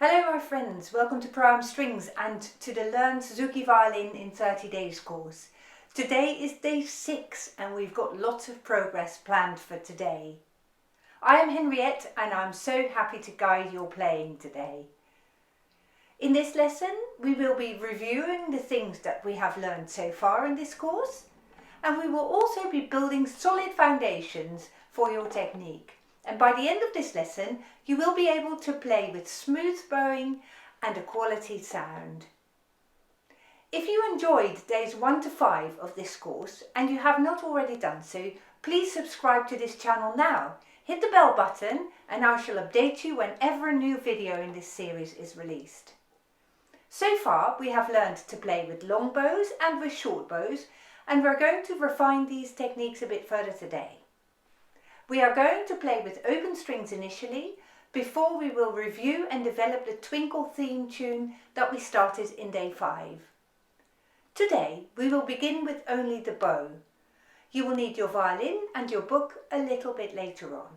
Hello my friends, welcome to Pro Strings and to the Learn Suzuki Violin in 30 Days course. Today is day 6 and we've got lots of progress planned for today. I am Henriette and I'm so happy to guide your playing today. In this lesson we will be reviewing the things that we have learned so far in this course, and we will also be building solid foundations for your technique. And by the end of this lesson, you will be able to play with smooth bowing and a quality sound. If you enjoyed days 1 to 5 of this course and you have not already done so, please subscribe to this channel now. Hit the bell button and I shall update you whenever a new video in this series is released. So far, we have learned to play with long bows and with short bows, and we're going to refine these techniques a bit further today. We are going to play with open strings initially, before we will review and develop the Twinkle Theme tune that we started in day 5. Today we will begin with only the bow. You will need your violin and your book a little bit later on.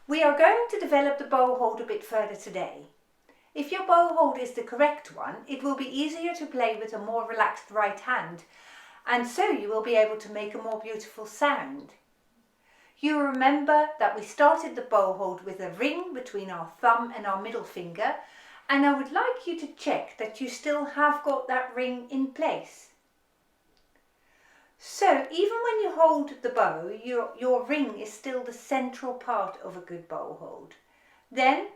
We are going to develop the bow hold a bit further today. If your bow hold is the correct one, it will be easier to play with a more relaxed right hand, and so you will be able to make a more beautiful sound. You remember that we started the bow hold with a ring between our thumb and our middle finger, and I would like you to check that you still have got that ring in place. So even when you hold the bow, your ring is still the central part of a good bow hold. Then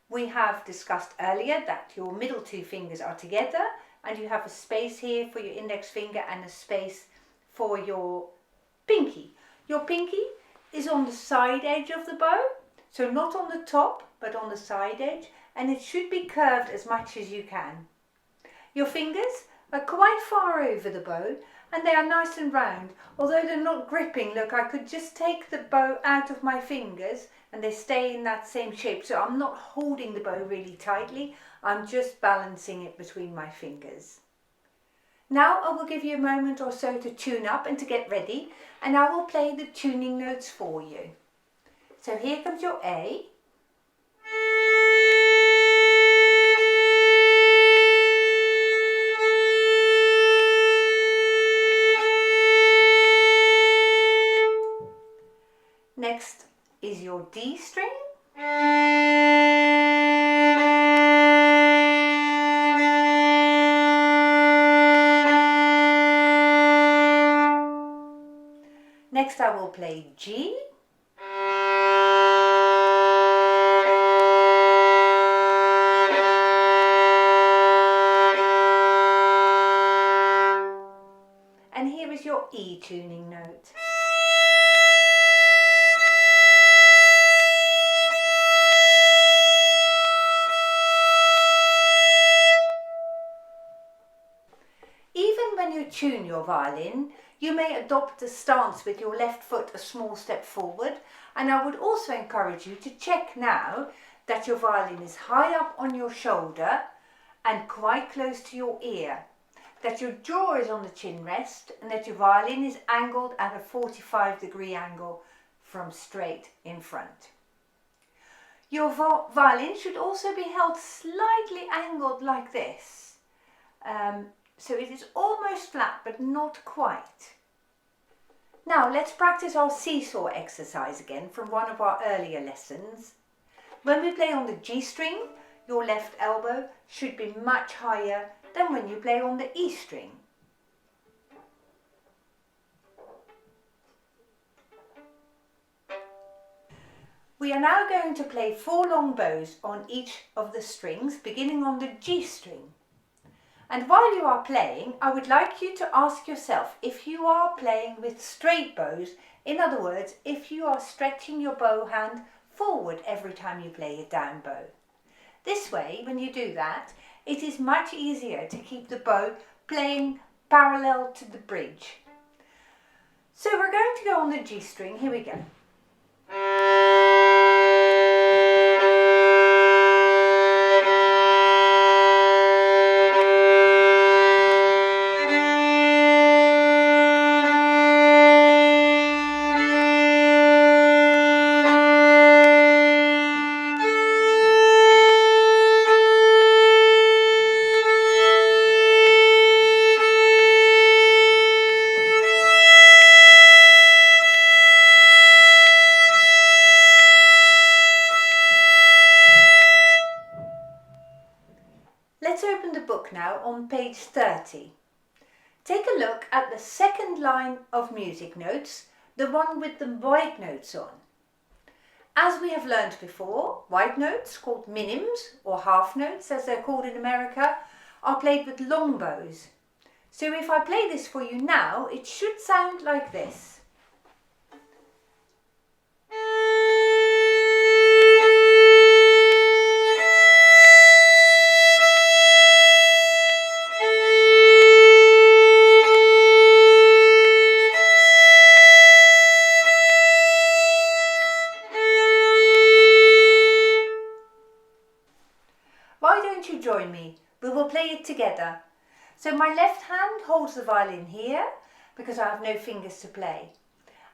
we have discussed earlier that your middle two fingers are together and you have a space here for your index finger and a space for your pinky. Your pinky is on the side edge of the bow, so not on the top but on the side edge, and it should be curved as much as you can. Your fingers are quite far over the bow and they are nice and round, although they're not gripping. Look, I could just take the bow out of my fingers and they stay in that same shape, so I'm not holding the bow really tightly, I'm just balancing it between my fingers. Now I will give you a moment or so to tune up and to get ready, and I will play the tuning notes for you. So here comes your A. Next is your D string. Next I will play G. And here is your E tuning note. Even when you tune your violin, you may adopt a stance with your left foot a small step forward, and I would also encourage you to check now that your violin is high up on your shoulder and quite close to your ear, that your jaw is on the chin rest, and that your violin is angled at a 45-degree angle from straight in front. Your violin should also be held slightly angled like this. So it is almost flat but not quite. Now let's practice our seesaw exercise again from one of our earlier lessons. When we play on the G string, your left elbow should be much higher than when you play on the E string. We are now going to play 4 long bows on each of the strings, beginning on the G string. And while you are playing, I would like you to ask yourself if you are playing with straight bows, in other words, if you are stretching your bow hand forward every time you play a down bow. This way, when you do that, it is much easier to keep the bow playing parallel to the bridge. So we're going to go on the G string, here we go. Let's open the book now on page 30. Take a look at the second line of music notes, the one with the white notes on. As we have learned before, white notes, called minims or half notes as they're called in America, are played with long bows. So if I play this for you now, it should sound like this. Why don't you join me? We will play it together. So my left hand holds the violin here because I have no fingers to play.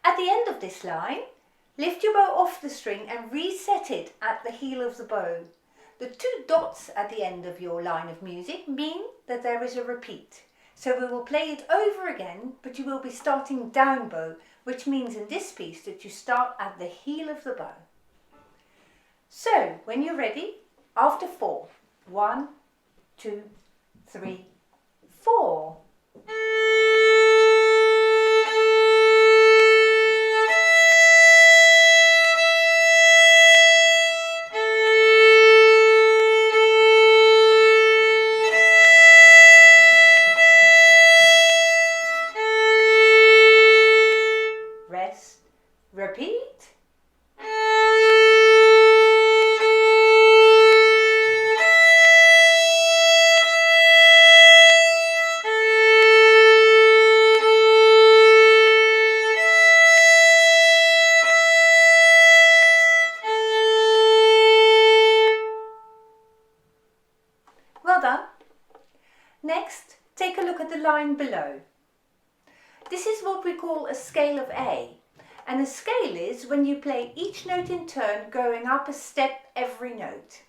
At the end of this line, lift your bow off the string and reset it at the heel of the bow. The two dots at the end of your line of music mean that there is a repeat. So we will play it over again, but you will be starting down bow, which means in this piece that you start at the heel of the bow. So when you're ready, after 4, 1, 2, 3, 4. Rest, repeat. Well done. Next, take a look at the line below. This is what we call a scale of A. And a scale is when you play each note in turn, going up a step every note.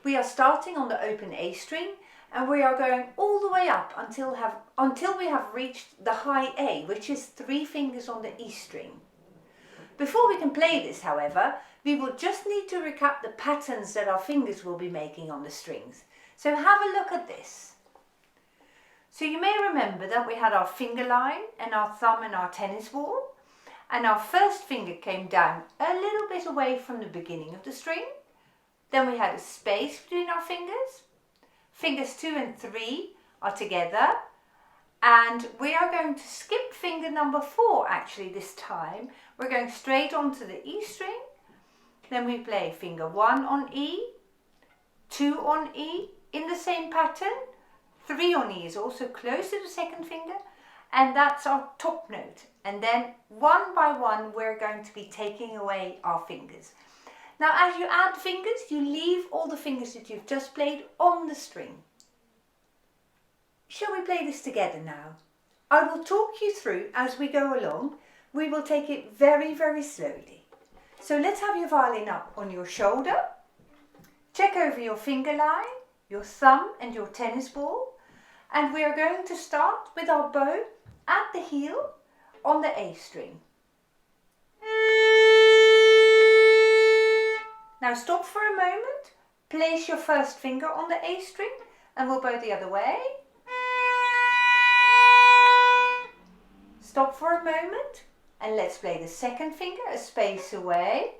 We are starting on the open A string and we are going all the way up until we have reached the high A, which is 3 fingers on the E string. Before we can play this, however, we will just need to recap the patterns that our fingers will be making on the strings. So have a look at this. So you may remember that we had our finger line and our thumb and our tennis ball, and our first finger came down a little bit away from the beginning of the string. Then we had a space between our fingers. Fingers 2 and 3 are together, and we are going to skip finger number 4 actually this time. We're going straight onto the E string. Then we play finger 1 on E, 2 on E in the same pattern, 3 on E is also close to the second finger, and that's our top note. And then one by one we're going to be taking away our fingers. Now as you add fingers, you leave all the fingers that you've just played on the string. Shall we play this together now? I will talk you through as we go along. We will take it very, very slowly. So let's have your violin up on your shoulder. Check over your finger line, your thumb and your tennis ball. And we are going to start with our bow at the heel on the A string. Now stop for a moment, place your first finger on the A string and we'll bow the other way. Stop for a moment and let's play the second finger a space away.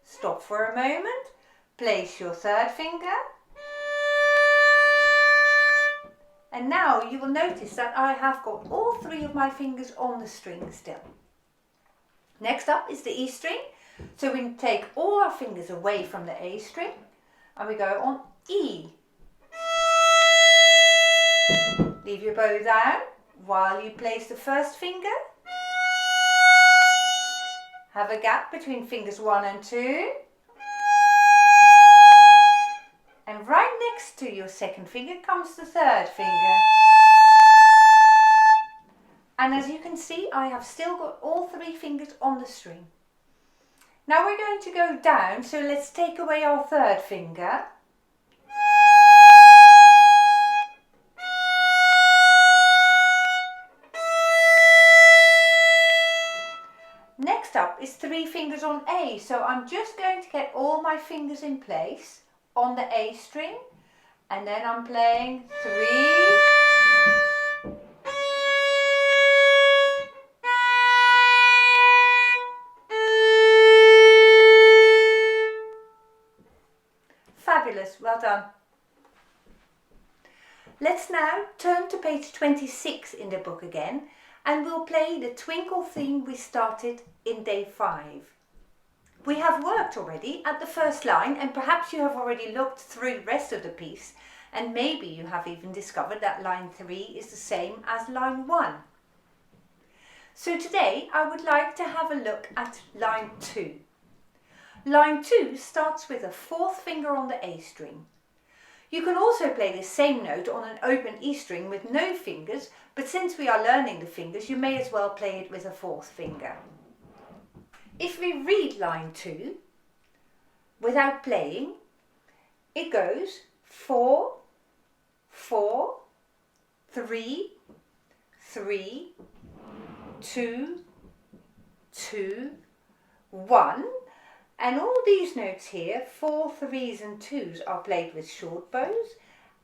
Stop for a moment, place your third finger. And now you will notice that I have got all 3 of my fingers on the string still. Next up is the E string. So we take all our fingers away from the A string and we go on E. Leave your bow down while you place the first finger. Have a gap between fingers 1 and 2. And right next to your second finger comes the third finger. And as you can see, I have still got all 3 fingers on the string. Now we're going to go down, so let's take away our third finger. Next up is 3 fingers on A, so I'm just going to get all my fingers in place on the A string, and then I'm playing 3, fabulous, well done. Let's now turn to page 26 in the book again, and we'll play the Twinkle theme we started in day 5. We have worked already at the first line, and perhaps you have already looked through the rest of the piece, and maybe you have even discovered that line 3 is the same as line 1. So today I would like to have a look at line 2. Line 2 starts with a 4th finger on the A string. You can also play this same note on an open E string with no fingers, but since we are learning the fingers, you may as well play it with a 4th finger. If we read line 2 without playing, it goes 4, 4, 3, 3, 2, 2, 1. And all these notes here, 4, 3s and 2s, are played with short bows,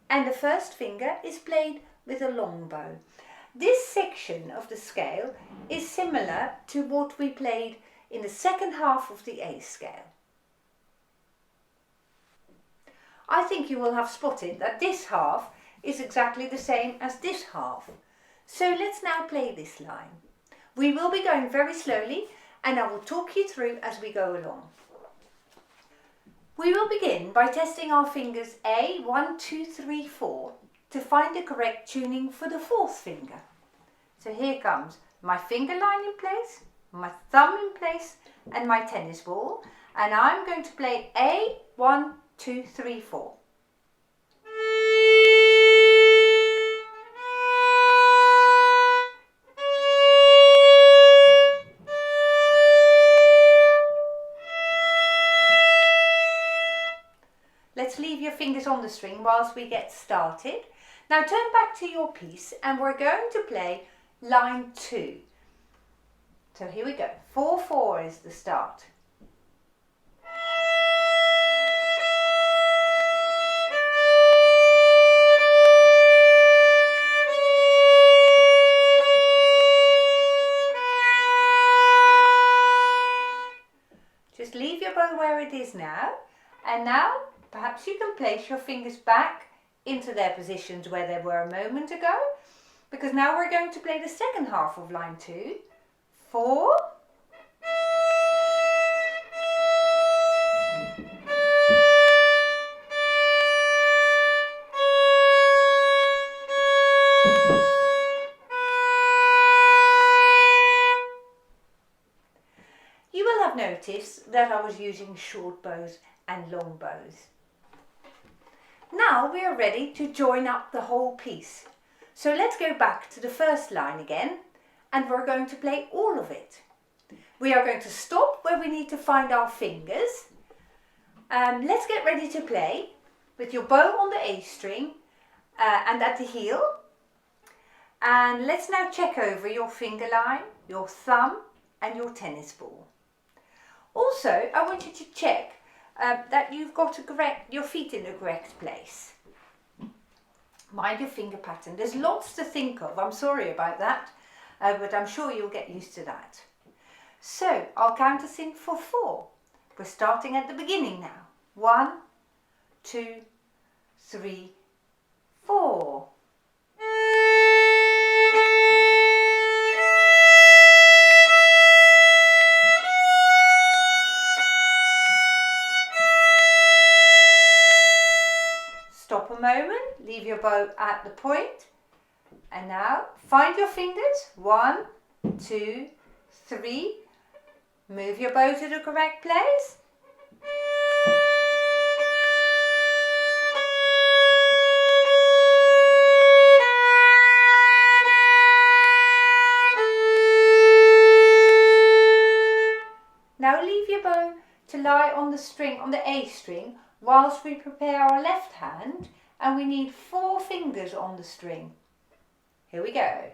and the first finger is played with a long bow. This section of the scale is similar to what we played in the second half of the A scale. I think you will have spotted that this half is exactly the same as this half. So let's now play this line. We will be going very slowly, and I will talk you through as we go along. We will begin by testing our fingers A, 1, 2, 3, 4 to find the correct tuning for the 4th finger. So here comes my finger line in place, my thumb in place and my tennis ball, and I'm going to play A, 1, 2, 3, 4. Let's leave your fingers on the string whilst we get started. Now turn back to your piece and we're going to play line 2. So here we go. 4, 4 is the start. Just leave your bow where it is now, and now perhaps you can place your fingers back into their positions where they were a moment ago, because now we're going to play the second half of line 2. 4. You will have noticed that I was using short bows and long bows. Now we are ready to join up the whole piece. So let's go back to the first line again, and we're going to play all of it. We are going to stop where we need to find our fingers. Let's get ready to play with your bow on the A string and at the heel. And let's now check over your finger line, your thumb and your tennis ball. Also, I want you to check that you've got your feet in the correct place. Mind your finger pattern. There's lots to think of. I'm sorry about that, but I'm sure you'll get used to that. So I'll count us in for 4. We're starting at the beginning now. 1, 2, 3, 4. Stop a moment, leave your bow at the point, and now find your fingers. 1, 2, 3. Move your bow to the correct place. Now leave your bow to lie on the string, on the A string, whilst we prepare our left hand, and we need 4 fingers on the string. Here we go.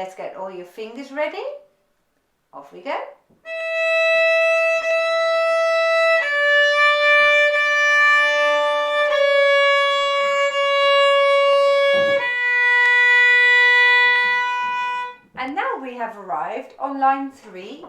Let's get all your fingers ready. Off we go. And now we have arrived on line 3.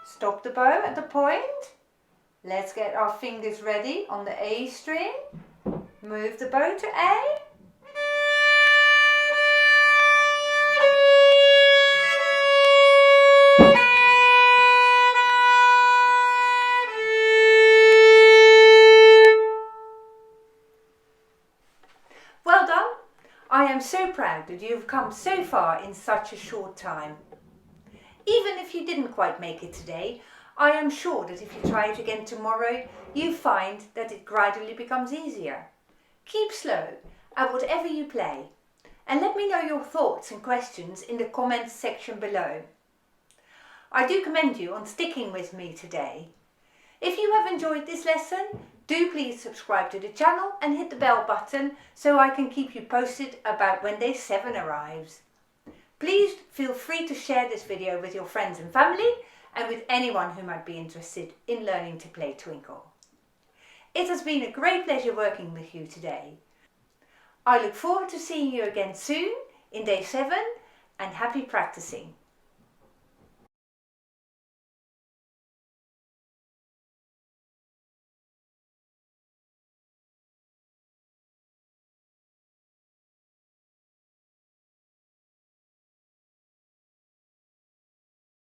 Stop the bow at the point. Let's get our fingers ready on the A string. Move the bow to A. Well done! I am so proud that you have come so far in such a short time. Even if you didn't quite make it today, I am sure that if you try it again tomorrow, you find that it gradually becomes easier. Keep slow at whatever you play, and let me know your thoughts and questions in the comments section below. I do commend you on sticking with me today. If you have enjoyed this lesson, do please subscribe to the channel and hit the bell button so I can keep you posted about when day 7 arrives. Please feel free to share this video with your friends and family and with anyone who might be interested in learning to play Twinkle. It has been a great pleasure working with you today. I look forward to seeing you again soon in day 7 and happy practicing.